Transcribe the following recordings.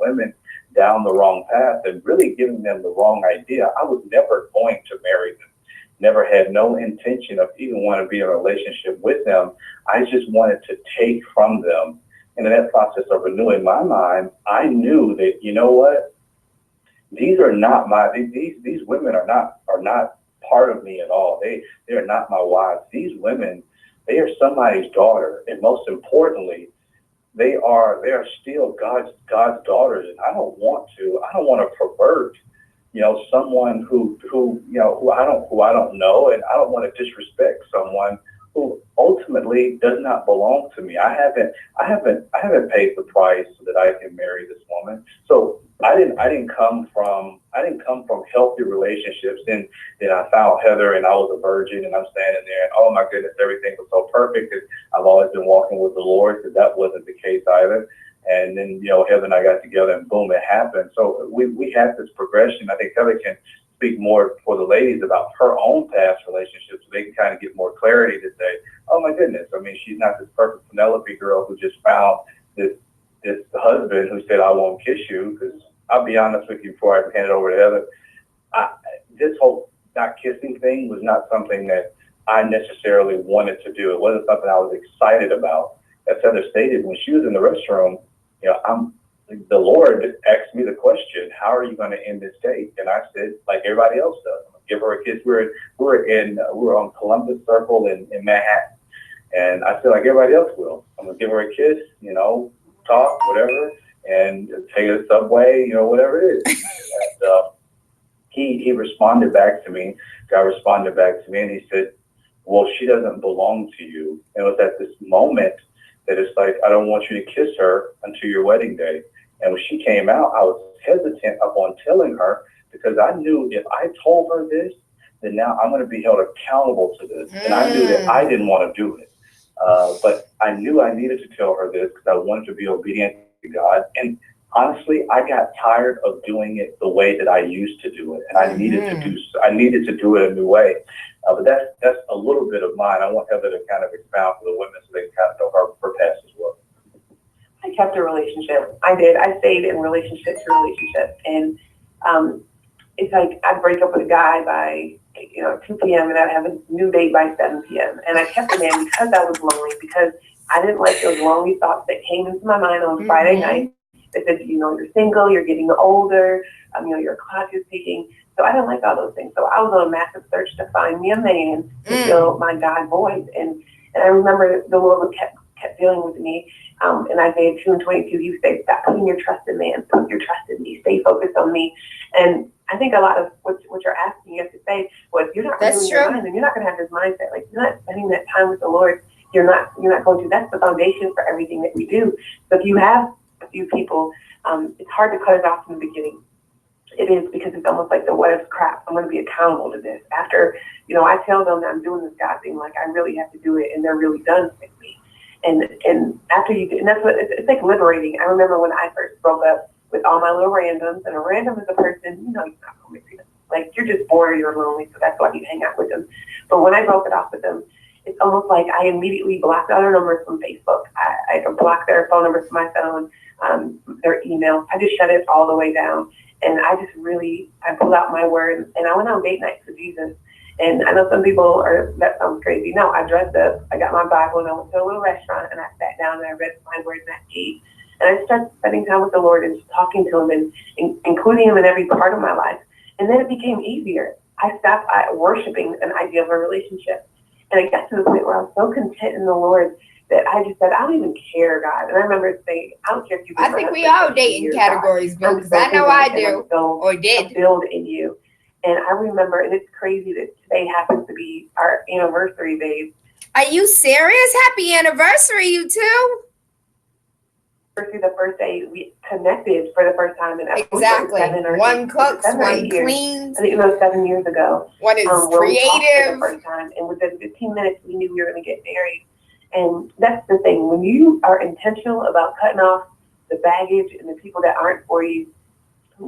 women down the wrong path and really giving them the wrong idea. I was never going to marry them. Never had no intention of even want to be in a relationship with them. I just wanted to take from them. And in that process of renewing my mind, I knew that, you know what, these are not these women are not part of me at all. They are not my wives. These women, they are somebody's daughter, and most importantly, they are still God's daughters. And I don't want to pervert, someone who I don't know, and I don't want to disrespect someone who ultimately does not belong to me. I haven't paid the price so that I can marry this woman. So I didn't come from healthy relationships. Then I found Heather, and I was a virgin, and I'm standing there, and oh my goodness, everything was so perfect. And I've always been walking with the Lord, because that wasn't the case either. And then, Heather and I got together, and boom, it happened. So we had this progression. I think Heather can speak more for the ladies about her own past relationships, so they can kind of get more clarity to say, oh my goodness, I mean, she's not this perfect Penelope girl who just found this husband who said, I won't kiss you. Because I'll be honest with you, before I hand it over to Heather, this whole not kissing thing was not something that I necessarily wanted to do. It wasn't something I was excited about. As Heather stated, when she was in the restroom, the Lord asked me the question, how are you going to end this date? And I said, like everybody else does, I'm going to give her a kiss. We were on Columbus Circle in Manhattan. And I said, like everybody else will, I'm going to give her a kiss, talk, whatever, and take her to the subway, whatever it is. And he responded back to me. God responded back to me, and he said, well, she doesn't belong to you. And it was at this moment that it's like, I don't want you to kiss her until your wedding day. And when she came out, I was hesitant upon telling her, because I knew if I told her this, then now I'm going to be held accountable to this. And I knew that I didn't want to do it. But I knew I needed to tell her this, because I wanted to be obedient to God. And honestly, I got tired of doing it the way that I used to do it. And I needed to do it a new way. But that's a little bit of mine. I want Heather to kind of expound for the women so they can kind of know her past as well. I kept a relationship. I did. I stayed in relationship to relationship. And it's like I'd break up with a guy by 2 p.m. and I'd have a new date by 7 p.m. And I kept the man because I was lonely, because I didn't like those lonely thoughts that came into my mind on Friday night. They said, you're single, you're getting older, your clock is ticking. So I didn't like all those things. So I was on a massive search to find me a man to fill my God void. And I remember the Lord kept dealing with me. In Isaiah 2:22, you say, stop putting your trust in man, put your trust in me, stay focused on me. And I think a lot of what you're asking us to say was, you're not renewing your mind, and you're not going to have this mindset. Like, you're not spending that time with the Lord. You're not going to. That's the foundation for everything that we do. So if you have a few people, it's hard to cut it off from the beginning. It is, because it's almost like the what if crap. I'm going to be accountable to this. After, I tell them that I'm doing this God thing, like I really have to do it, and they're really done with me. And after you do, and that's what it's like, liberating. I remember when I first broke up with all my little randoms, and a random is a person, you're not going to mix them. Like, you're just bored or you're lonely, so that's why you hang out with them. But when I broke it off with them, it's almost like I immediately blocked all their numbers from Facebook. I blocked their phone numbers from my phone, their email. I just shut it all the way down. And I pulled out my word, and I went on date nights with Jesus. And I know some people that sounds crazy. No, I dressed up, I got my Bible, and I went to a little restaurant, and I sat down and I read my word, and I ate. And I started spending time with the Lord and just talking to him and including him in every part of my life. And then it became easier. I stopped worshiping an idea of a relationship. And I got to the point where I was so content in the Lord that I just said, I don't even care, God. And I remember saying, I don't care if you. I think we all date in categories, because I know I do, or did. Build in you. And I remember, and it's crazy that today happens to be our anniversary, babe. Are you serious? Happy anniversary, you two. The first day we connected for the first time in exactly. One cooks, one cleans. I think it was 7 years ago. One is creative. The first time, and within 15 minutes, we knew we were going to get married. And that's the thing. When you are intentional about cutting off the baggage and the people that aren't for you,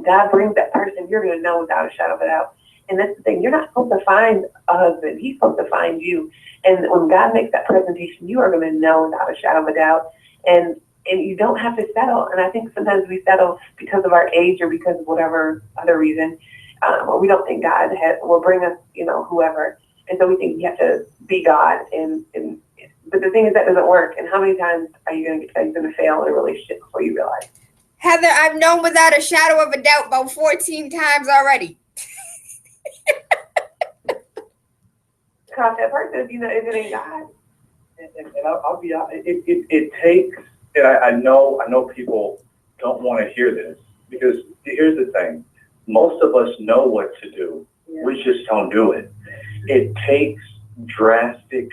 God brings that person, you're going to know without a shadow of a doubt. And that's the thing. You're not supposed to find a husband. He's supposed to find you. And when God makes that presentation, you are going to know without a shadow of a doubt. And And you don't have to settle. And I think sometimes we settle because of our age or because of whatever other reason, or we don't think God will bring us, whoever. And so we think we have to be God. But the thing is that doesn't work. And how many times are you going to fail in a relationship before you realize? Heather, I've known without a shadow of a doubt about 14 times already. Cross that person if it ain't God. And I'll be honest, it takes, and I know people don't want to hear this, because here's the thing. Most of us know what to do. Yeah. We just don't do it. It takes drastic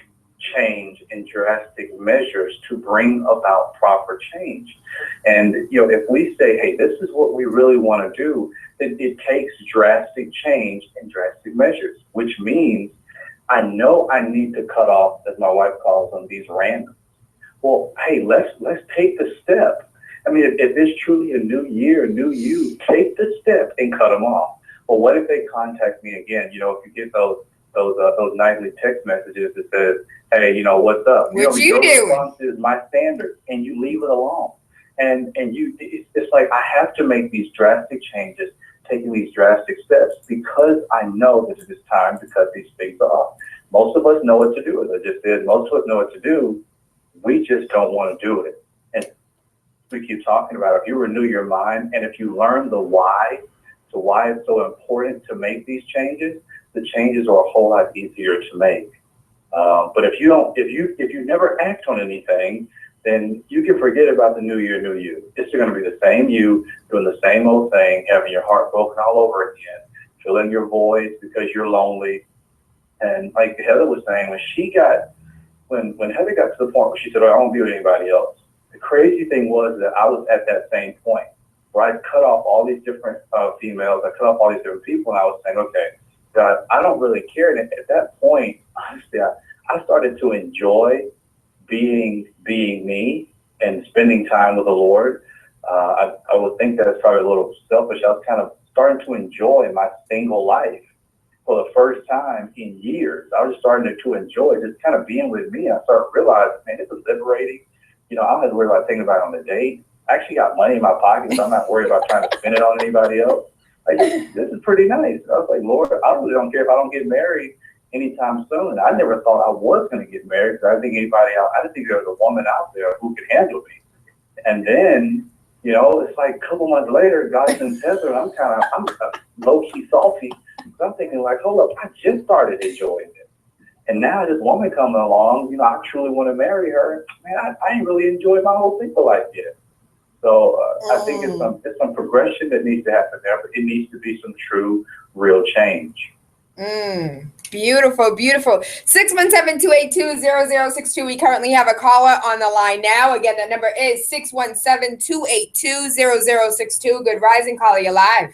change and drastic measures to bring about proper change. And, if we say, hey, this is what we really want to do, then it takes drastic change and drastic measures, which means I know I need to cut off, as my wife calls them, these randoms. Well, hey, let's take the step. I mean, if it's truly a new year, a new you, take the step and cut them off. Well, what if they contact me again? If you get those nightly text messages that says, hey, what's up? What you your doing? response is my standard, and you leave it alone. And it's like I have to make these drastic changes, taking these drastic steps, because I know that it is time to cut these things off. Most of us know what to do, as I just said. Most of us know what to do. We just don't want to do it. And we keep talking about it. If you renew your mind, and if you learn the why, so why it's so important to make these changes, the changes are a whole lot easier to make. But if you never act on anything, then you can forget about the new year, new you. It's going to be the same you doing the same old thing, having your heart broken all over again, filling your voids because you're lonely. And like Heather was saying, when Heather got to the point where she said, I won't be with anybody else, the crazy thing was that I was at that same point where I cut off all these different females, I cut off all these different people, and I was saying, okay, God, I don't really care. And at that point, honestly, I started to enjoy being me and spending time with the Lord. I would think that it's probably a little selfish. I was kind of starting to enjoy my single life for the first time in years. I was starting to enjoy just kind of being with me. I started realizing, man, this is liberating. I don't have to worry about thinking about it on the date. I actually got money in my pocket, so I'm not worried about trying to spend it on anybody else. Like, this is pretty nice. I was like, Lord, I really don't care if I don't get married anytime soon. I never thought I was going to get married, because I didn't think there was a woman out there who could handle me. And then, it's like a couple months later, God sends Heather, and I'm low-key salty. So I'm thinking, like, hold up, I just started enjoying it. And now this woman coming along, I truly want to marry her. Man, I ain't really enjoyed my whole single life yet. So I think it's some progression that needs to happen there, but it needs to be some true, real change. Beautiful, beautiful. 617-282-0062. We currently have a caller on the line now. Again, the number is 617-282-0062. Good rising, caller, you're live.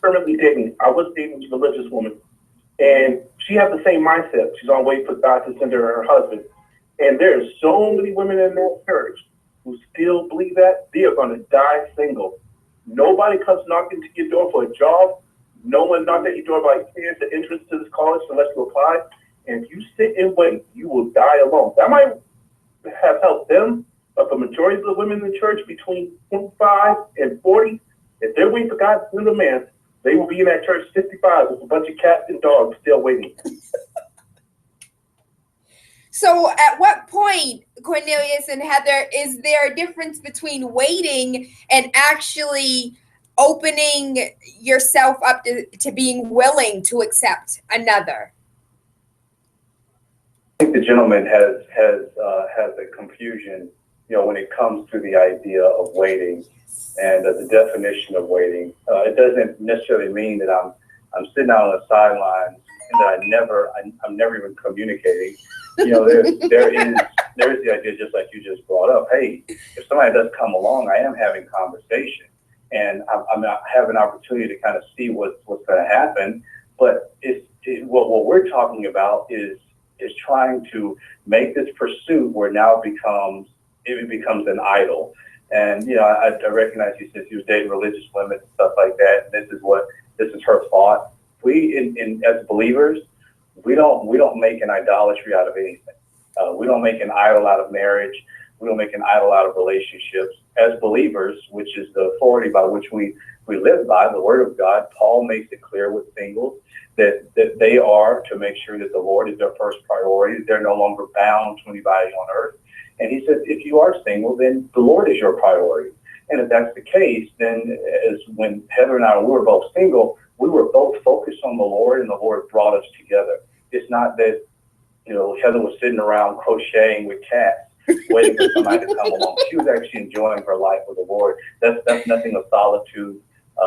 Permanently dating. I was dating a religious woman, and she has the same mindset. She's on wait for God to send her husband. And there's so many women in that church who still believe that they are going to die single. Nobody comes knocking to your door for a job. No one knocked at your door about here's the entrance to this college unless you apply. And if you sit and wait, you will die alone. That might have helped them, but the majority of the women in the church between 25 and 40, if they're waiting for God to send a man, they will be in that church 55 with a bunch of cats and dogs still waiting. So at what point, Cornelius and Heather, is there a difference between waiting and actually opening yourself up to being willing to accept another? I think the gentleman has a confusion, when it comes to the idea of waiting and the definition of waiting. It doesn't necessarily mean that I'm sitting out on the sidelines and that I'm never even communicating. There is the idea, just like you just brought up. Hey, if somebody does come along, I am having conversation, and I have an opportunity to kind of see what's going to happen. But what we're talking about is trying to make this pursuit where now it becomes an idol. And I recognize you said you dating religious women and stuff like that. And this is her thought. We, as believers, we don't make an idolatry out of anything. We don't make an idol out of marriage. We don't make an idol out of relationships. As believers, which is the authority by which we live by, the Word of God, Paul makes it clear with singles that they are to make sure that the Lord is their first priority. They're no longer bound to anybody on earth. And he says, if you are single, then the Lord is your priority. And if that's the case, then as when Heather and I, we were both single, we were both focused on the Lord, and the Lord brought us together. It's not that, Heather was sitting around crocheting with cats, waiting for somebody to come along. She was actually enjoying her life with the Lord. That's nothing of solitude.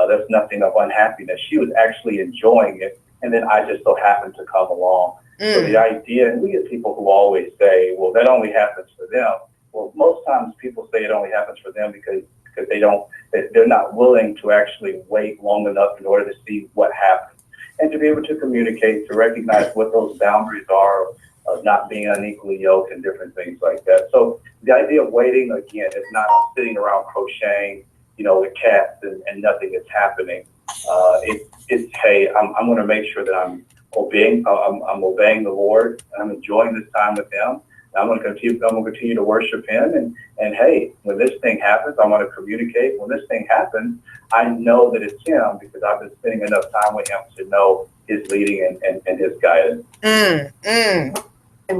That's nothing of unhappiness. She was actually enjoying it, and then I just so happened to come along. So the idea, and we get people who always say, well, that only happens for them. Well, most times people say it only happens for them because they're not willing to actually wait long enough in order to see what happens, and to be able to communicate, to recognize what those boundaries are of not being unequally yoked and different things like that. So the idea of waiting, again, is not sitting around crocheting, with cats and nothing is happening. It's hey, I'm going to make sure that I'm obeying the Lord, and I'm enjoying this time with Him. I'm going to continue to worship Him, and hey, when this thing happens, I want to communicate. When this thing happens, I know that it's Him because I've been spending enough time with Him to know His leading and His guidance. And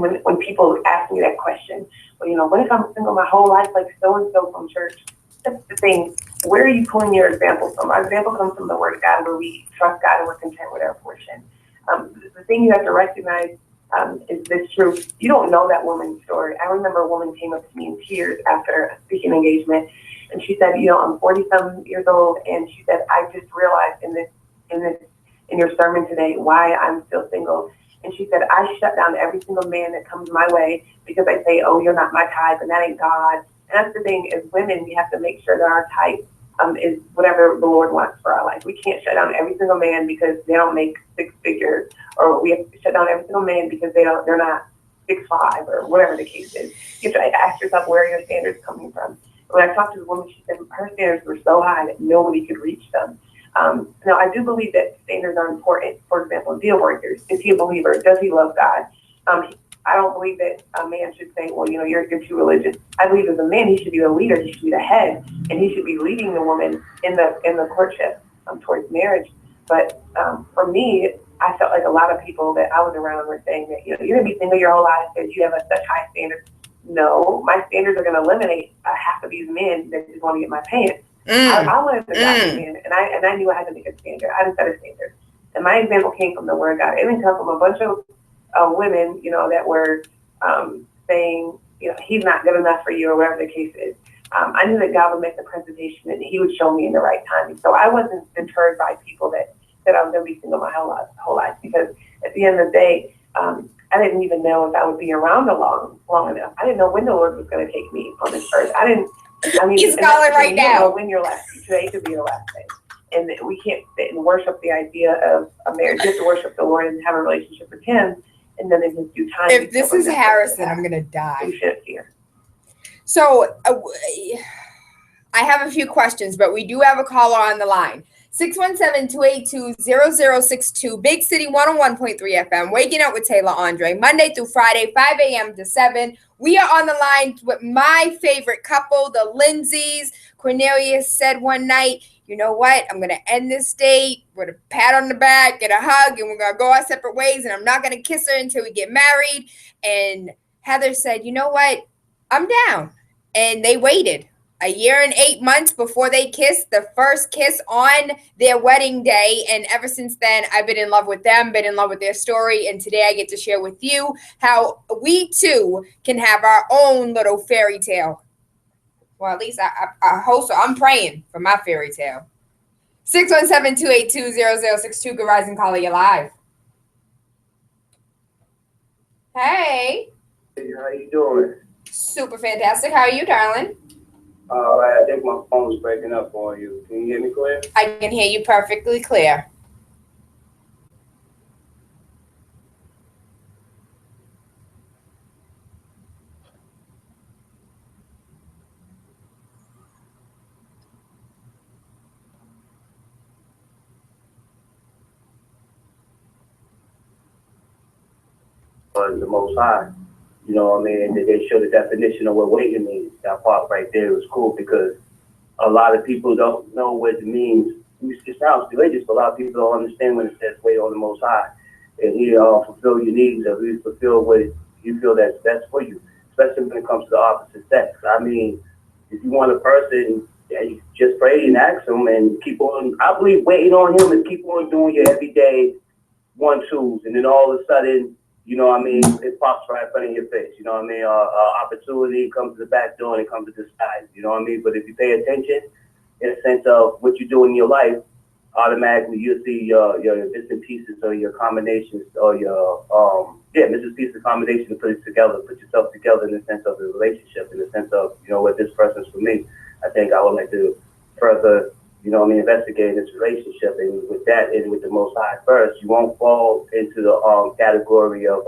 when people ask me that question, well, what if I'm single my whole life, like so and so from church? That's the thing. Where are you pulling your example from? Our example comes from the Word of God, where we trust God and we're content with our portion. The thing you have to recognize is this truth. You don't know that woman's story. I remember a woman came up to me in tears after a speaking engagement, and she said, I'm 40-some years old, and she said, I just realized in your sermon today why I'm still single. And she said, I shut down every single man that comes my way because I say, oh, you're not my type, and that ain't God. And that's the thing, as women, we have to make sure that our type is whatever the Lord wants for our life. We can't shut down every single man because they don't make six figures, or we have to shut down every single man because they're not 6'5", or whatever the case is. You have to ask yourself, where are your standards coming from? When I talked to the woman, she said her standards were so high that nobody could reach them. Now, I do believe that standards are important. For example, deal breakers. Is he a believer? Does he love God? I don't believe that a man should say, well, you're too religious. I believe as a man, he should be the leader. He should be the head, and he should be leading the woman in the courtship towards marriage. But for me, I felt like a lot of people that I was around were saying that, you're going to be single your whole life because you have such high standards. No, my standards are going to eliminate half of these men that just want to get my pants. I wanted to godly man, and I knew I had to make a standard. I had to set a standard. And my example came from the Word of God. It didn't come from a bunch of women, that were saying, he's not good enough for you, or whatever the case is. I knew that God would make the presentation, and He would show me in the right timing. So I wasn't deterred by people that said I was going to be single my whole life, because at the end of the day, I didn't even know if I would be around long enough. I didn't know when the Lord was going to take me on this earth. He's calling right now. You don't know when your last day, today could be your last day. And we can't sit and worship the idea of a marriage. You have to worship the Lord and have a relationship with Him, and then in His due time. If this is Harrison, I'm going to die. You shouldn't fear. So I have a few questions, but we do have a caller on the line. 617-282-0062, Big City 101.3 FM, Waking Up with Tayla Andre, Monday through Friday, 5 a.m. to 7. We are on the line with my favorite couple, the Lindseys. Cornelius said one night, you know what, I'm going to end this date with a pat on the back and a hug, and we're going to go our separate ways, and I'm not going to kiss her until we get married. And Heather said, you know what, I'm down. And they waited a year and 8 months before they kissed, the first kiss on their wedding day. And ever since then, I've been in love with them, been in love with their story. And today I get to share with you how we too can have our own little fairy tale. Well, at least I hope so. I'm praying for my fairy tale. 617-282-0062, Good Rising Caller, you're live. Hey. Hey, how you doing? Super fantastic. How are you, darling? I think my phone's breaking up on you. Can you hear me clear? I can hear you perfectly clear. for the Most High. You know what I mean? And they show the definition of what waiting means. That part right there was cool because a lot of people don't know what it means. It sounds religious, but a lot of people don't understand when it says wait on the Most High. And He fulfill your needs, or He fulfill what you feel that's best for you, especially when it comes to the opposite sex. I mean, if you want a person, yeah, you just pray and ask Him and keep on. I believe waiting on Him is keep on doing your everyday 1-2s, and then all of a sudden, you know what I mean, it pops right in front of your face. You know what I mean? Opportunity comes to the back door and it comes to disguise. You know what I mean? But if you pay attention, in a sense of what you do in your life, automatically you'll see your missing pieces or your combinations or your missing pieces combination to put it together, put yourself together in the sense of the relationship, in the sense of, you know what, this person's for me. I think I would like to further, you know what I mean, investigate this relationship, and with that and with the Most High first, you won't fall into the category of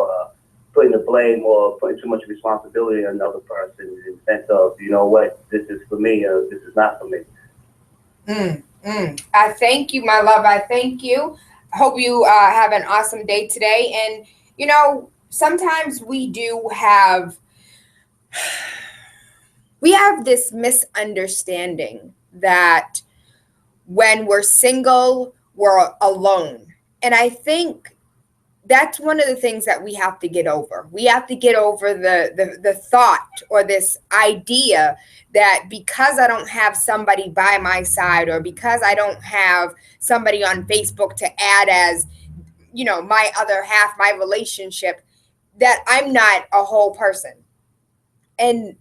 putting the blame or putting too much responsibility on another person in the sense of, you know what, this is for me or this is not for me. I thank you, my love. I thank you. Hope you have an awesome day today. And, you know, sometimes we have this misunderstanding that when we're single, we're alone. And I think that's one of the things that we have to get over. We have to get over the thought or this idea that because I don't have somebody by my side, or because I don't have somebody on Facebook to add as, you know, my other half, my relationship, that I'm not a whole person. And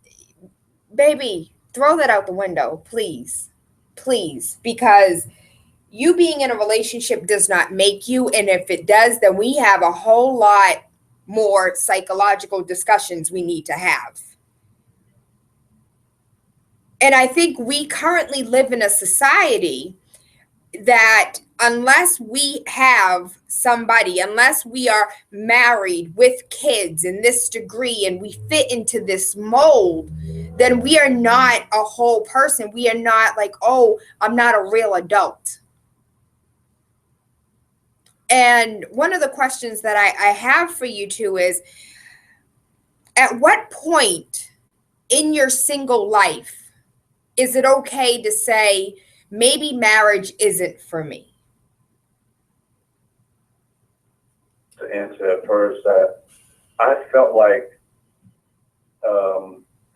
baby, throw that out the window, please, because you being in a relationship does not make you. And if it does, then we have a whole lot more psychological discussions we need to have. And I think we currently live in a society that unless we have somebody, unless we are married with kids in this degree and we fit into this mold, then we are not a whole person. We are not like, oh, I'm not a real adult. And one of the questions that I have for you two is, at what point in your single life is it okay to say, maybe marriage isn't for me? To answer at first, I felt like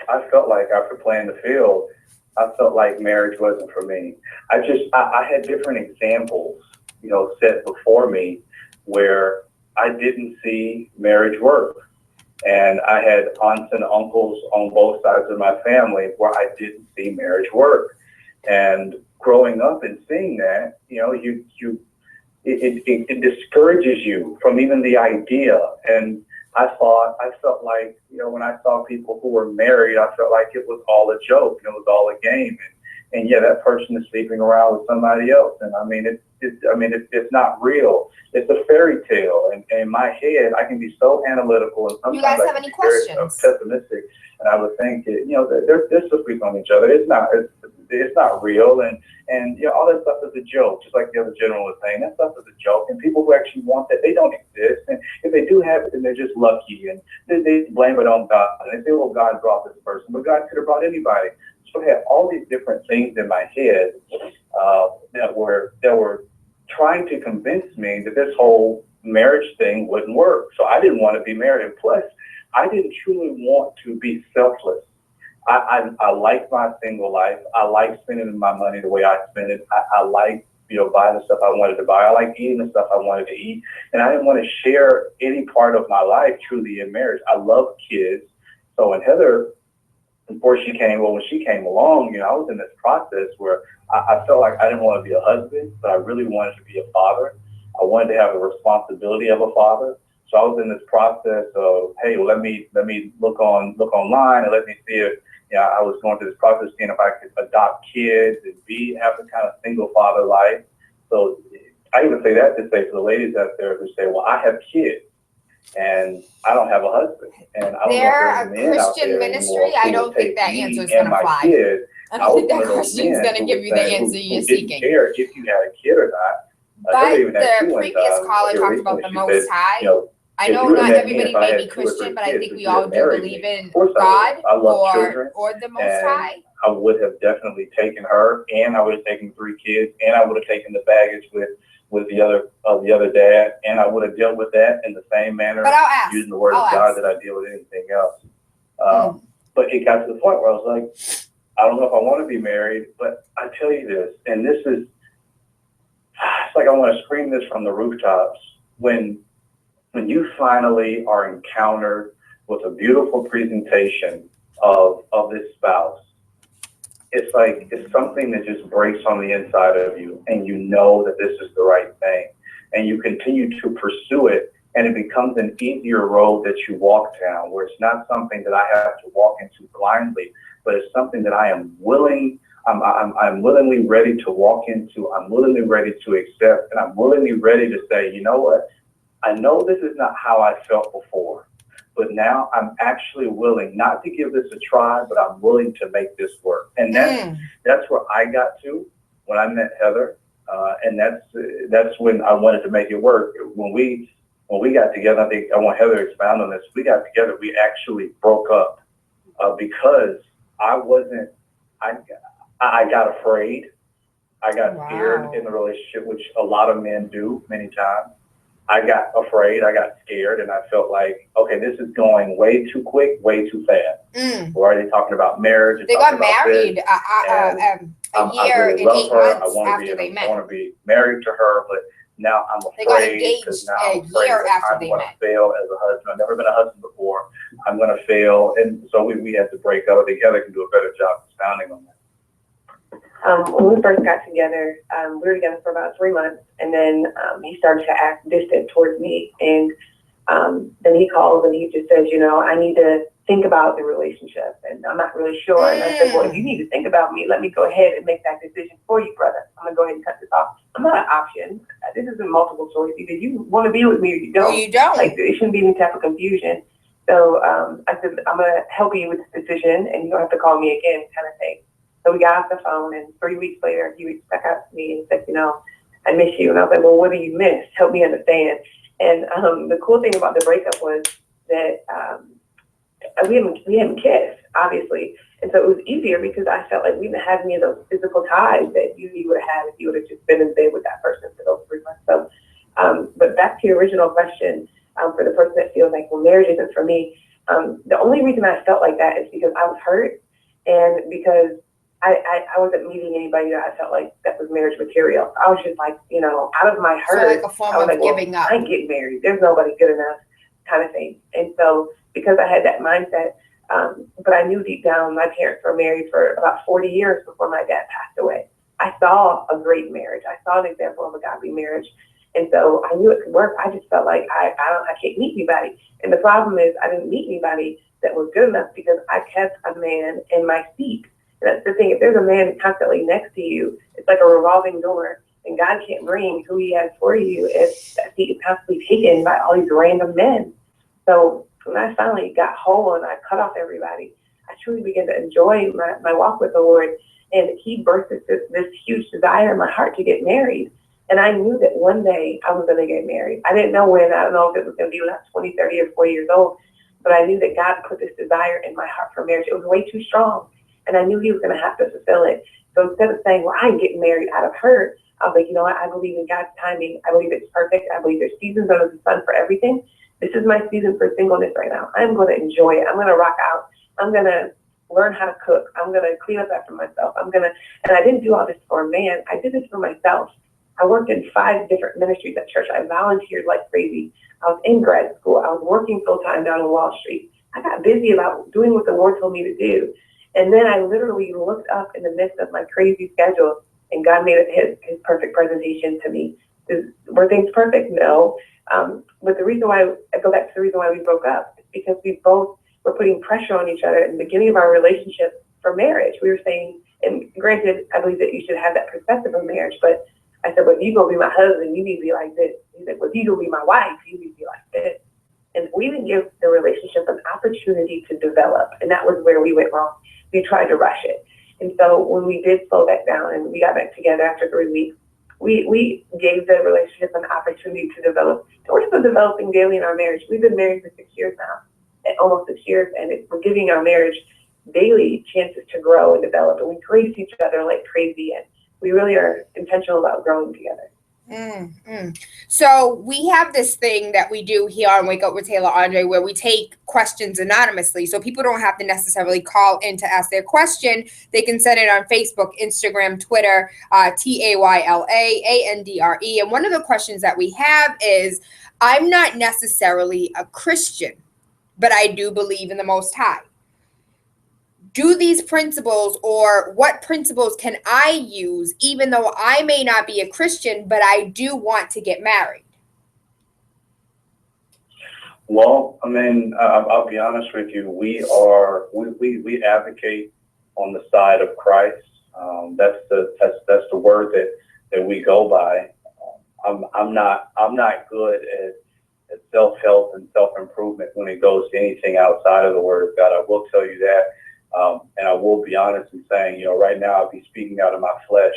after playing the field, I felt like marriage wasn't for me. I had different examples, you know, set before me where I didn't see marriage work. And I had aunts and uncles on both sides of my family where I didn't see marriage work. And growing up and seeing that, you know, it discourages you from even the idea. And I felt like, you know, when I saw people who were married, I felt like it was all a joke and it was all a game. And yeah, that person is sleeping around with somebody else. And I mean, it's not real. It's a fairy tale. And in my head, I can be so analytical, and sometimes you guys I have can any be very questions? pessimistic. And I would think, you know, they're sleeping on each other. It's not real. And you know, all that stuff is a joke. Just like the other general was saying, that stuff is a joke. And people who actually want that, they don't exist. And if they do have it, then they're just lucky. And they blame it on God. And they say, well, God brought this person, but God could have brought anybody. So I had all these different things in my head that were trying to convince me that this whole marriage thing wouldn't work. So I didn't want to be married. And plus, I didn't truly want to be selfless. I like my single life. I like spending my money the way I spend it. I like, you know, buying the stuff I wanted to buy. I like eating the stuff I wanted to eat. And I didn't want to share any part of my life truly in marriage. I love kids. So when Heather, when she came along, you know, I was in this process where I felt like I didn't want to be a husband, but I really wanted to be a father. I wanted to have the responsibility of a father. So I was in this process of, hey, well, let me look online and let me see if, you know, I was going through this process seeing if I could adopt kids and have the kind of single father life. So I even say that to say for the ladies out there who say, well, I have kids and I don't have a husband. And I don't They're know if a men out Christian there ministry. anymore I who don't will think take that me answer is and going to my fly. kids. I don't think that Christian's Christian's going to give you the answer you're seeking. Didn't care if you had a kid or not. But the previous caller talked about the Most High. You know, I If know you would've not met me everybody if I may had be 2 or 3 Christian, but I kids, think would we you all have do married believe me? in Of course I God would. I love children, or the Most and High. I would have definitely taken her, and I would have taken 3 kids, and I would have taken the baggage with the other dad, and I would have dealt with that in the same manner, But I'll ask. using the word I'll of God ask. that I deal with anything else. But it got to the point where I was like, I don't know if I want to be married, but I tell you this, and this is, it's like I want to scream this from the rooftops. When you finally are encountered with a beautiful presentation of this spouse, it's like it's something that just breaks on the inside of you, and you know that this is the right thing, and you continue to pursue it, and it becomes an easier road that you walk down, where it's not something that I have to walk into blindly, but it's something that I am willing. I'm willingly ready to walk into. I'm willingly ready to accept, and I'm willingly ready to say, you know what? I know this is not how I felt before, but now I'm actually willing not to give this a try, but I'm willing to make this work. And that's where I got to when I met Heather, and that's when I wanted to make it work. When we got together, I think I want Heather to expound on this. We got together. We actually broke up because I got afraid. I got scared in the relationship, which a lot of men do many times. I got afraid, I got scared, and I felt like, okay, this is going way too quick, way too fast. We're already talking about marriage. They got married a year and 8 months after they met. I want to be married to her, but now I'm afraid. They got engaged a year after they met. I'm going to fail as a husband. I've never been a husband before. I'm going to fail, and so we had to break up. I think Heather can do a better job expounding on that. When we first got together, we were together for about 3 months, and then he started to act distant towards me. And then he calls and he just says, you know, I need to think about the relationship, and I'm not really sure. And I said, well, if you need to think about me, let me go ahead and make that decision for you, brother. I'm gonna go ahead and cut this off. I'm not an option. This isn't multiple choice. Either you want to be with me or you don't. Or you don't. Like, there shouldn't be any type of confusion. So I said, I'm gonna help you with this decision, and you don't have to call me again, kind of thing. So we got off the phone, and 3 weeks later, he reached back out to me and said, you know, I miss you. And I was like, well, what do you miss? Help me understand. And the cool thing about the breakup was that we hadn't kissed, obviously. And so it was easier because I felt like we didn't have any of those physical ties that you would have had if you would have just been in bed with that person for those 3 months. So, but back to your original question, for the person that feels like, well, marriage isn't for me. The only reason I felt like that is because I was hurt, and because I wasn't meeting anybody that I felt like that was marriage material. I was just like, you know, out of my hurt. So like a form of like, giving up. I ain't getting married. There's nobody good enough, kind of thing. And so because I had that mindset, but I knew deep down my parents were married for about 40 years before my dad passed away. I saw a great marriage. I saw an example of a godly marriage. And so I knew it could work. I just felt like I can't meet anybody. And the problem is I didn't meet anybody that was good enough because I kept a man in my seat. And that's the thing. If there's a man constantly next to you, it's like a revolving door. And God can't bring who he has for you if that seat is constantly taken by all these random men. So when I finally got whole and I cut off everybody, I truly began to enjoy my walk with the Lord. And he birthed this huge desire in my heart to get married. And I knew that one day I was going to get married. I didn't know when. I don't know if it was going to be when I was 20, 30, or 40 years old. But I knew that God put this desire in my heart for marriage. It was way too strong. And I knew he was going to have to fulfill it. So instead of saying, well, I'm getting married out of hurt, I was like, you know what? I believe in God's timing. I believe it's perfect. I believe there's seasons under the sun for everything. This is my season for singleness right now. I'm going to enjoy it. I'm going to rock out. I'm going to learn how to cook. I'm going to clean up after myself. And I didn't do all this for a man. I did this for myself. I worked in 5 different ministries at church. I volunteered like crazy. I was in grad school. I was working full time down in Wall Street. I got busy about doing what the Lord told me to do. And then I literally looked up in the midst of my crazy schedule, and God made it his perfect presentation to me. Were things perfect? No. But the reason why, I go back to the reason why we broke up, is because we both were putting pressure on each other in the beginning of our relationship for marriage. We were saying, and granted, I believe that you should have that perspective of marriage, but I said, well, if you gonna be my husband, you need to be like this. He said, well, if you gonna be my wife, you need to be like this. And we didn't give the relationship an opportunity to develop, and that was where we went wrong. We tried to rush it. And so when we did slow that down and we got back together after 3 weeks, we gave the relationship an opportunity to develop. We're still developing daily in our marriage. We've been married for 6 years now, almost 6 years, and we're giving our marriage daily chances to grow and develop. And we grace each other like crazy, and we really are intentional about growing together. So we have this thing that we do here on Wake Up with Tayla Andre where we take questions anonymously. So people don't have to necessarily call in to ask their question. They can send it on Facebook, Instagram, Twitter, TaylaAndre. And one of the questions that we have is, I'm not necessarily a Christian, but I do believe in the Most High. Do these principles, or what principles can I use, even though I may not be a Christian, but I do want to get married? Well, I mean, I'll be honest with you. We advocate on the side of Christ. That's the word that we go by. I'm not good at self-help and self-improvement when it goes to anything outside of the Word of God. I will tell you that. And I will be honest in saying, right now I'll be speaking out of my flesh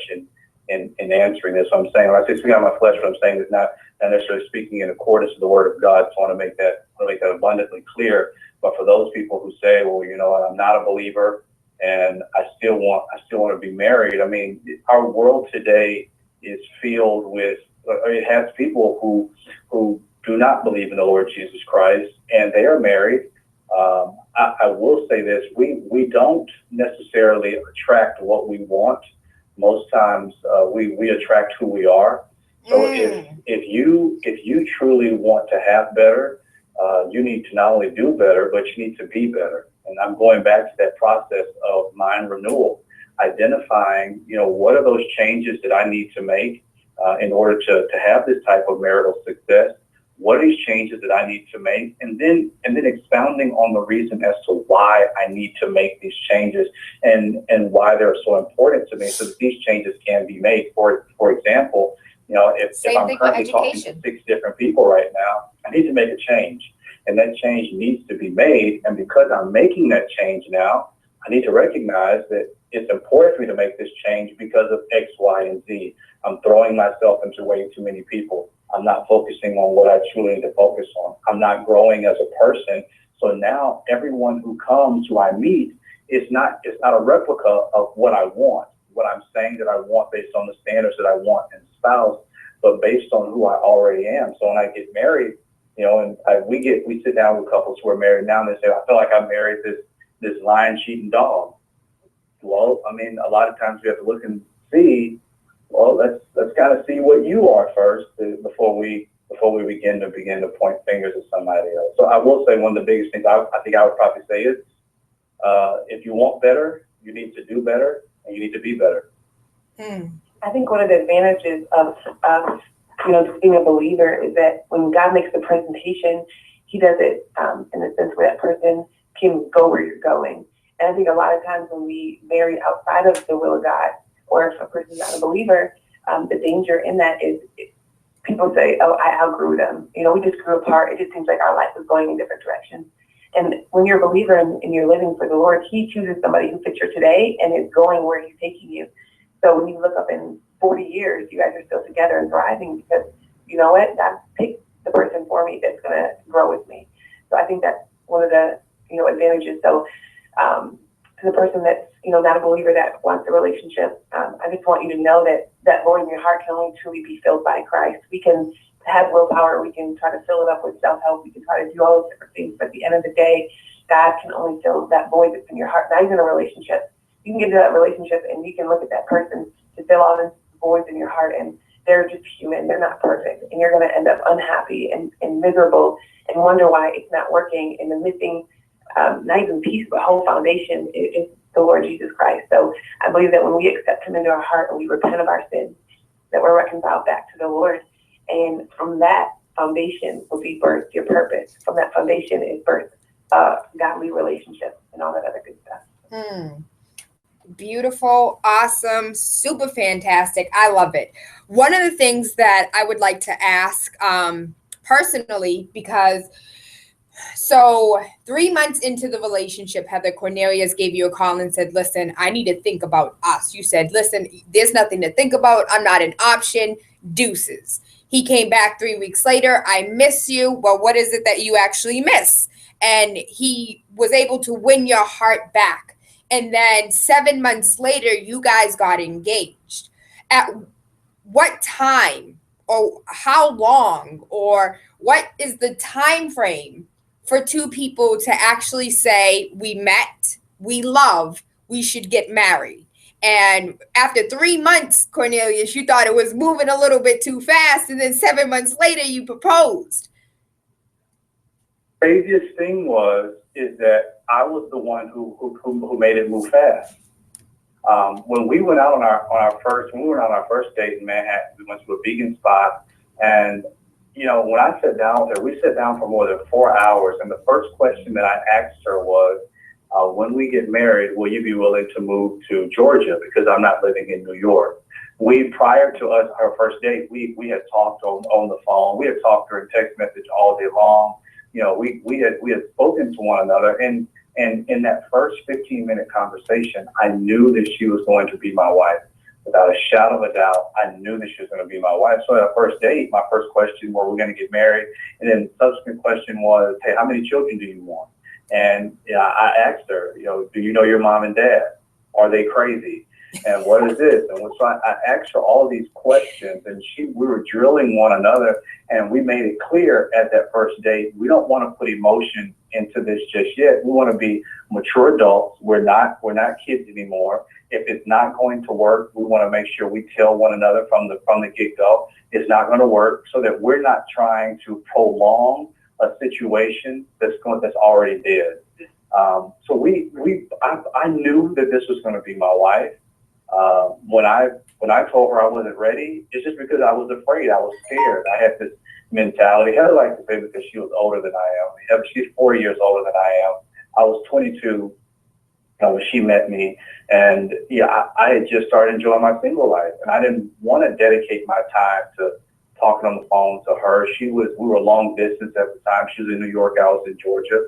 and answering this. So I'm saying, when I say speaking out of my flesh, what I'm saying is not necessarily speaking in accordance to the Word of God. So I want to make that abundantly clear. But for those people who say, well, I'm not a believer and I still want to be married. I mean, our world today is filled with, it has people who do not believe in the Lord Jesus Christ, and they are married. I will say this: we don't necessarily attract what we want. Most times, we attract who we are. So if you truly want to have better, you need to not only do better, but you need to be better. And I'm going back to that process of mind renewal, identifying, what are those changes that I need to make in order to have this type of marital success. What are these changes that I need to make? And then expounding on the reason as to why I need to make these changes and why they're so important to me, so that these changes can be made. For example, if I'm currently talking to 6 different people right now, I need to make a change. And that change needs to be made. And because I'm making that change now, I need to recognize that it's important for me to make this change because of X, Y, and Z. I'm throwing myself into way too many people. I'm not focusing on what I truly need to focus on. I'm not growing as a person. So now everyone who comes, who I meet, it's not a replica of what I want, what I'm saying that I want based on the standards that I want in a spouse, but based on who I already am. So when I get married, and we sit down with couples who are married now, and they say, I feel like I married this lying, cheating dog. Well, I mean, a lot of times we have to look and see. Well, let's kind of see what you are first before we begin to point fingers at somebody else. So I will say one of the biggest things I think I would probably say is, if you want better, you need to do better, and you need to be better. I think one of the advantages of just being a believer is that when God makes the presentation, He does it in the sense where that person can go where you're going. And I think a lot of times when we marry outside of the will of God, or if a person's not a believer, the danger in that is people say, oh, I outgrew them. We just grew apart. It just seems like our life is going in different directions. And when you're a believer and you're living for the Lord, He chooses somebody who fits your today and is going where He's taking you. So when you look up in 40 years, you guys are still together and thriving because, you know what, God picked the person for me that's going to grow with me. So I think that's one of the, advantages. So to the person that's, not a believer that wants a relationship, I just want you to know that void in your heart can only truly be filled by Christ. We can have willpower. We can try to fill it up with self-help. We can try to do all those different things. But at the end of the day, God can only fill that void that's in your heart. Not even a relationship. You can get into that relationship and you can look at that person to fill all those voids in your heart, and they're just human. They're not perfect. And you're going to end up unhappy and miserable and wonder why it's not working. And the missing, not even piece, but whole foundation is the Lord Jesus Christ. So I believe that when we accept Him into our heart and we repent of our sins, that we're reconciled back to the Lord. And from that foundation will be birthed your purpose. From that foundation is birthed godly relationship and all that other good stuff. Beautiful, awesome, super fantastic. I love it. One of the things that I would like to ask personally, because So 3 months into the relationship, Heather, Cornelius gave you a call and said, listen, I need to think about us. You said, listen, there's nothing to think about. I'm not an option. Deuces. He came back 3 weeks later. I miss you. Well, what is it that you actually miss? And he was able to win your heart back. And then 7 months later, you guys got engaged. At what time or how long or what is the time frame for two people to actually say, we met, we love, we should get married? And after 3 months, Cornelius, you thought it was moving a little bit too fast. And then 7 months later, you proposed. Craziest thing is that I was the one who made it move fast. When we went out on our first date in Manhattan, we went to a vegan spot, and when I sat down with her, we sat down for more than 4 hours, and the first question that I asked her was, when we get married, will you be willing to move to Georgia, because I'm not living in New York? Prior to our first date, we had talked on the phone. We had talked during text message all day long. We had spoken to one another, and in that first 15-minute conversation, I knew that she was going to be my wife. Without a shadow of a doubt, I knew that she was going to be my wife. So at our first date, my first question was, we're going to get married? And then the subsequent question was, hey, how many children do you want? And I asked her, do you know your mom and dad? Are they crazy? And what is this? And so I asked her all of these questions, and we were drilling one another, and we made it clear at that first date, we don't want to put emotion into this just yet. We want to be mature adults. We're not kids anymore. If it's not going to work, we want to make sure we tell one another from the get-go, it's not going to work, so that we're not trying to prolong a situation that's already dead. So I knew that this was going to be my wife. When I told her I wasn't ready, it's just because I was afraid. I was scared. I had this mentality. Heather likes to say because she was older than I am. She's 4 years older than I am. I was 22 when she met me, and I had just started enjoying my single life, and I didn't want to dedicate my time to talking on the phone to her. We were long distance at the time. She was in New York. I was in Georgia.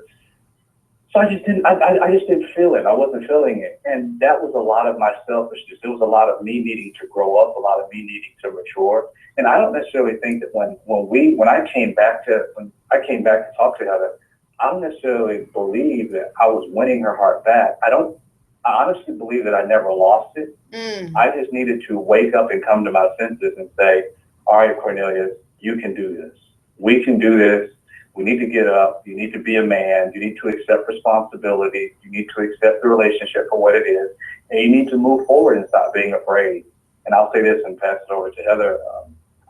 So I just didn't feel it. I wasn't feeling it. And that was a lot of my selfishness. It was a lot of me needing to grow up, a lot of me needing to mature. And I don't necessarily think that when I came back to talk to Heather, I don't necessarily believe that I was winning her heart back. I honestly believe that I never lost it. I just needed to wake up and come to my senses and say, all right, Cornelius, you can do this. We can do this. We need to get up. You need to be a man. You need to accept responsibility. You need to accept the relationship for what it is. And you need to move forward and stop being afraid. And I'll say this and pass it over to Heather.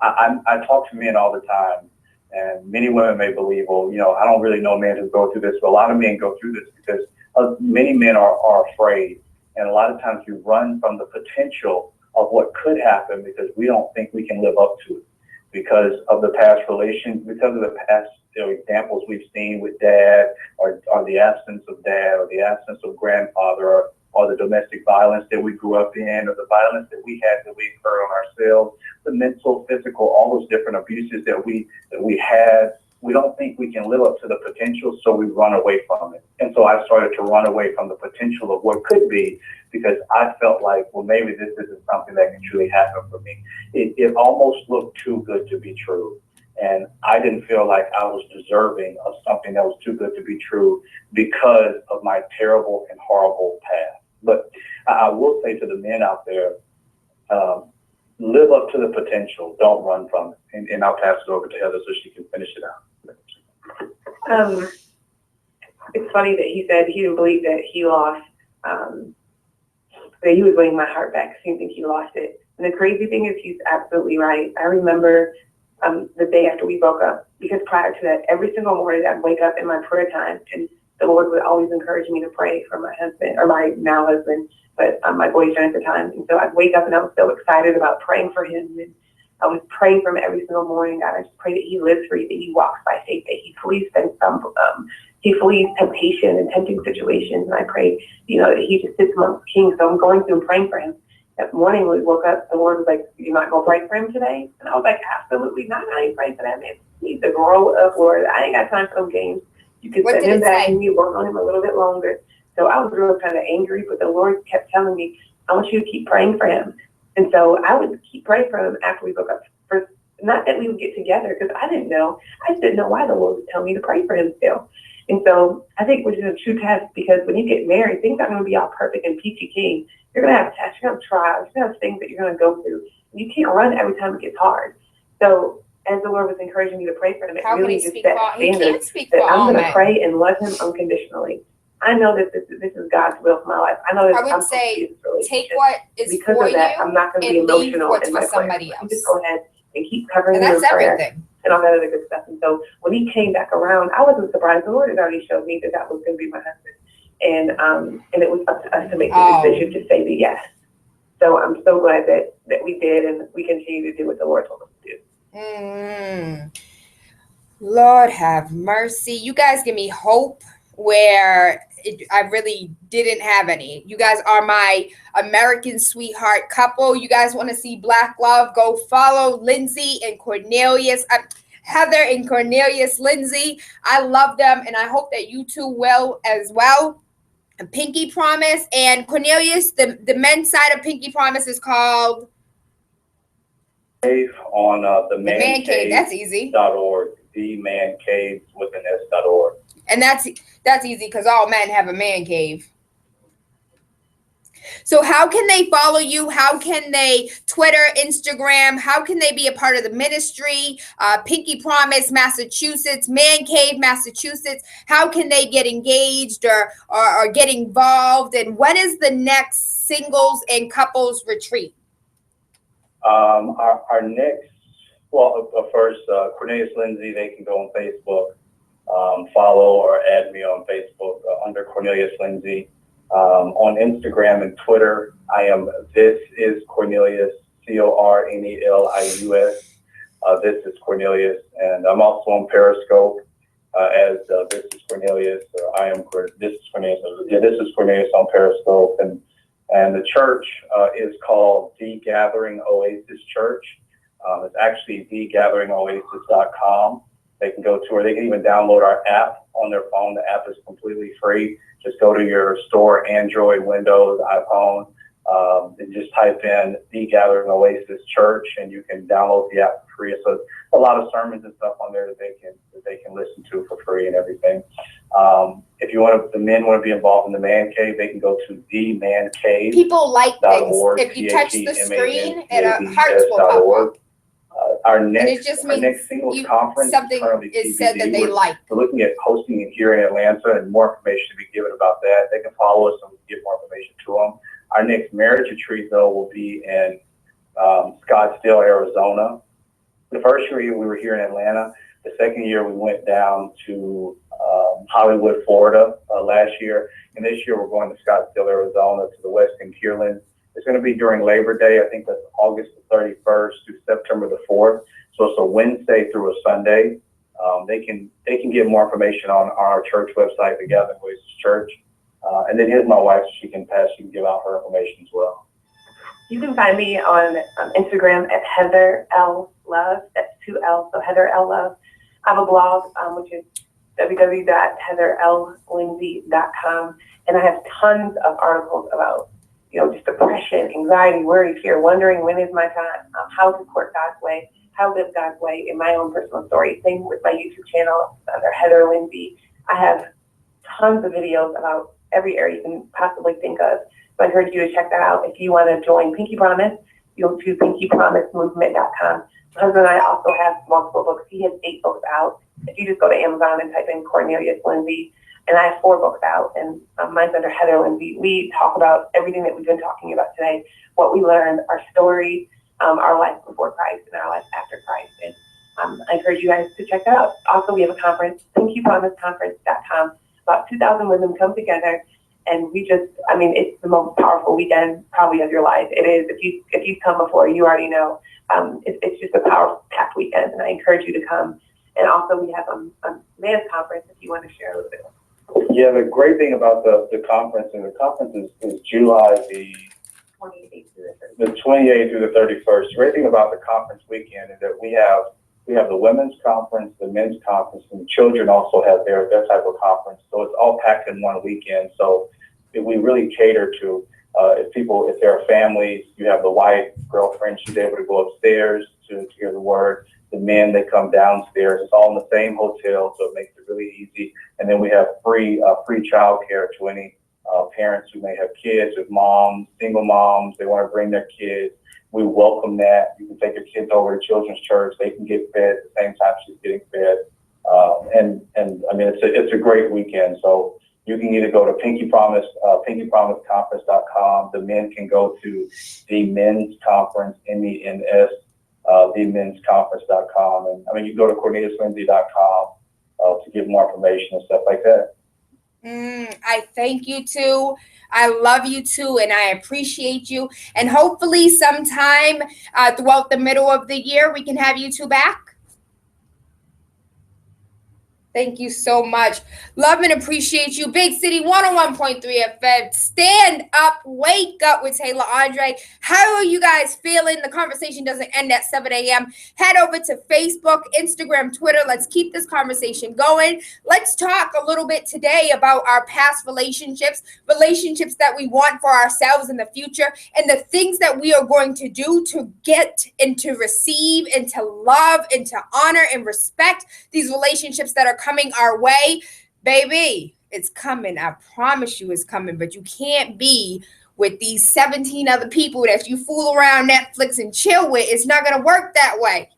I talk to men all the time, and many women may believe, well, I don't really know men who go through this, but a lot of men go through this because many men are afraid. And a lot of times we run from the potential of what could happen because we don't think we can live up to it, because of the past examples we've seen with dad, or the absence of dad, or the absence of grandfather, or the domestic violence that we grew up in, or the violence that we incurred on ourselves, the mental, physical, all those different abuses that we had. We don't think we can live up to the potential, so we run away from it. And so I started to run away from the potential of what could be, because I felt like, well, maybe this isn't something that can truly happen for me. It almost looked too good to be true. And I didn't feel like I was deserving of something that was too good to be true because of my terrible and horrible past. But I will say to the men out there, live up to the potential. Don't run from it. And I'll pass it over to Heather so she can finish it out. It's funny that he said he didn't believe that he lost, that he was winning my heart back. He didn't think he lost it. And the crazy thing is, he's absolutely right. I remember the day after we broke up, because prior to that, every single morning I'd wake up in my prayer time, and the Lord would always encourage me to pray for my husband, or my now husband, but my boyfriend at the time. And so I'd wake up and I was so excited about praying for him. And I was praying for him every single morning. God, I just pray that he lives free, that he walks by faith, that he flees temptation and tempting situations. And I pray, that he just sits amongst kings. So I'm going through and praying for him. That morning when we woke up, the Lord was like, "You're not going to pray for him today?" And I was like, "Absolutely not. I ain't praying for that man. He needs to grow up, Lord. I ain't got time for those games." You could What send did him it back say? and you work on him a little bit longer. So I was really kind of angry, but the Lord kept telling me, I want you to keep praying for him. And so I would keep praying for him after we broke up. First, not that we would get together, because I didn't know. I just didn't know why the Lord would tell me to pray for him still. And so I think which is a true test, because when you get married, things aren't going to be all perfect and peachy keen. You're going to have tests, you're going to have trials, you're going to have things that you're going to go through. You can't run every time it gets hard. So as the Lord was encouraging me to pray for him, it How can really he just speak set for? He standards can't speak for that I'm all going to men. pray and love him unconditionally. I know that this is God's will for my life. I know that I would I'm supposed to say, be in this relationship. Take what is Because for of that, you I'm not going to be and leave emotional what's in for my prayer. somebody You else. just go ahead and keep covering And him that's in prayer everything. and all that other good stuff. And so when he came back around, I wasn't surprised. The Lord had already showed me that was going to be my husband, and it was up to us to make the decision to say the yes. So I'm so glad that we did, and we continue to do what the Lord told us to do. Lord have mercy. You guys give me hope where I really didn't have any. You guys are my American sweetheart couple. You guys want to see Black love? Go follow Lindsey and Cornelius. Heather and Cornelius Lindsey. I love them, and I hope that you two will as well. Pinky Promise and Cornelius, the men's side of Pinky Promise is called On the Man Cave. That's easy. .org, the man cave with an s.org. And that's easy because all men have a man cave. So how can they follow you? How can they Twitter, Instagram? How can they be a part of the ministry? Pinky Promise, Massachusetts, Man Cave, Massachusetts. How can they get engaged or get involved? And when is the next singles and couples retreat? Our next, first, Cornelius Lindsey, they can go on Facebook, follow or add me on Facebook under Cornelius Lindsey. On Instagram and Twitter, I am This Is Cornelius, Cornelius. This is Cornelius, and I'm also on Periscope as This is Cornelius. This is Cornelius. Yeah, This is Cornelius on Periscope, and the church is called The Gathering Oasis Church. It's actually thegatheringoasis.com. They can go to, or they can even download our app on their phone. The app is completely free. Just go to your store, Android, Windows, iPhone, and just type in The Gathering Oasis Church, and you can download the app for free. So a lot of sermons and stuff on there that they can listen to for free and everything. If the men want to be involved in the Man Cave, they can go to The Man Cave. People like things. If you touch the screen, hearts will pop up. Our And next it just means singles conference something is currently is said that they TBD. like. We're looking at hosting it here in Atlanta, and more information to be given about that. They can follow us and we can get more information to them. Our next marriage retreat, though, will be in Scottsdale, Arizona. The first year we were here in Atlanta. The second year we went down to Hollywood, Florida last year. And this year we're going to Scottsdale, Arizona to the Westin Kierland. It's going to be during Labor Day. I think that's August the 31st through September the 4th. So it's a Wednesday through a Sunday. They can get more information on our church website, the Gathering Oasis Church. And then here's my wife. She can give out her information as well. You can find me on Instagram at Heather L Love. That's 2 L, so Heather L Love. I have a blog, which is www.heatherllindsey.com, and I have tons of articles about, just depression, anxiety, worry, fear, wondering when is my time, how to court God's way, how to live God's way in my own personal story. Same with my YouTube channel, under Heather Lindsey. I have tons of videos about every area you can possibly think of. So I encourage you to check that out. If you want to join Pinky Promise, you'll do pinkypromisemovement.com. My husband and I also have multiple books. He has 8 books out. If you just go to Amazon and type in Cornelius Lindsey, and I have 4 books out, and mine's under Heather Lindsey. We talk about everything that we've been talking about today, what we learned, our story, our life before Christ and our life after Christ. And I encourage you guys to check that out. Also, we have a conference, pinkypromiseconference.com. About 2,000 women come together, and it's the most powerful weekend probably of your life. It is. If you've come before, you already know. It's just a power-packed weekend, and I encourage you to come. And also, we have a men's conference if you want to share a little bit. Yeah, the great thing about the conference, and the conference is July the 28th through the 31st. The great thing about the conference weekend is that we have We have the women's conference, the men's conference, and children also have their type of conference. So it's all packed in one weekend. So we really cater to if there are families, you have the wife, girlfriend, she's able to go upstairs to hear the word. The men, they come downstairs. It's all in the same hotel, so it makes it really easy. And then we have free childcare to any parents who may have kids, with moms, single moms, they want to bring their kids. We welcome that. You can take your kids over to Children's Church. They can get fed at the same time she's getting fed. And I mean, it's a great weekend. So you can either go to pinkypromiseconference.com. The men can go to the men's conference, MENS, themensconference.com. And I mean, you can go to corneliuslindsey.com to get more information and stuff like that. I thank you too. I love you too, and I appreciate you. And hopefully sometime throughout the middle of the year, we can have you two back. Thank you so much. Love and appreciate you. Big City 101.3 FM. Stand up, wake up with Tayla Andre. How are you guys feeling? The conversation doesn't end at 7 a.m. Head over to Facebook, Instagram, Twitter. Let's keep this conversation going. Let's talk a little bit today about our past relationships that we want for ourselves in the future, and the things that we are going to do to get and to receive and to love and to honor and respect these relationships that are coming our way. Baby, it's coming. I promise you it's coming, but you can't be with these 17 other people that you fool around Netflix and chill with. It's not going to work that way.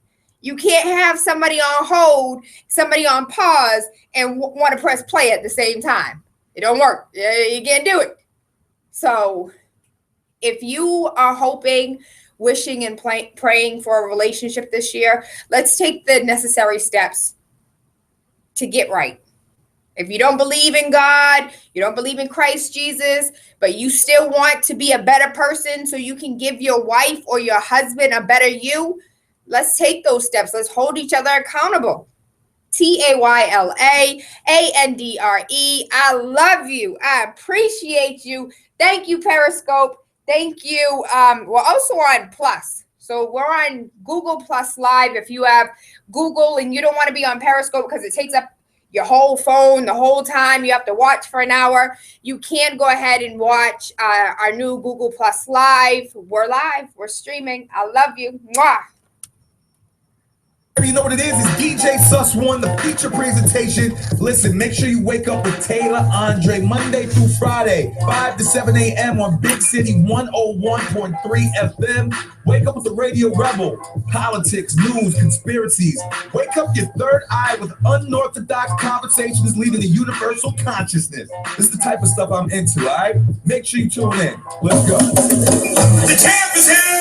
You can't have somebody on hold, somebody on pause, and want to press play at the same time. It don't work. You can't do it. So if you are hoping, wishing, and praying for a relationship this year, let's take the necessary steps to get right. If you don't believe in God, you don't believe in Christ Jesus, but you still want to be a better person so you can give your wife or your husband a better you, let's take those steps. Let's hold each other accountable. TaylaAndre. I love you. I appreciate you. Thank you, Periscope. Thank you. We're also on Plus. So we're on Google Plus Live. If you have Google and you don't want to be on Periscope because it takes up your whole phone the whole time, you have to watch for an hour, you can go ahead and watch our new Google Plus Live. We're live. We're streaming. I love you. Mwah. You know what it is? It's DJ Sus One, the feature presentation. Listen, make sure you wake up with Tayla Andre Monday through Friday, 5 to 7 a.m. on Big City 101.3 FM. Wake up with the Radio Rebel. Politics, news, conspiracies. Wake up your third eye with unorthodox conversations leading to universal consciousness. This is the type of stuff I'm into, all right? Make sure you tune in. Let's go. The champ is here.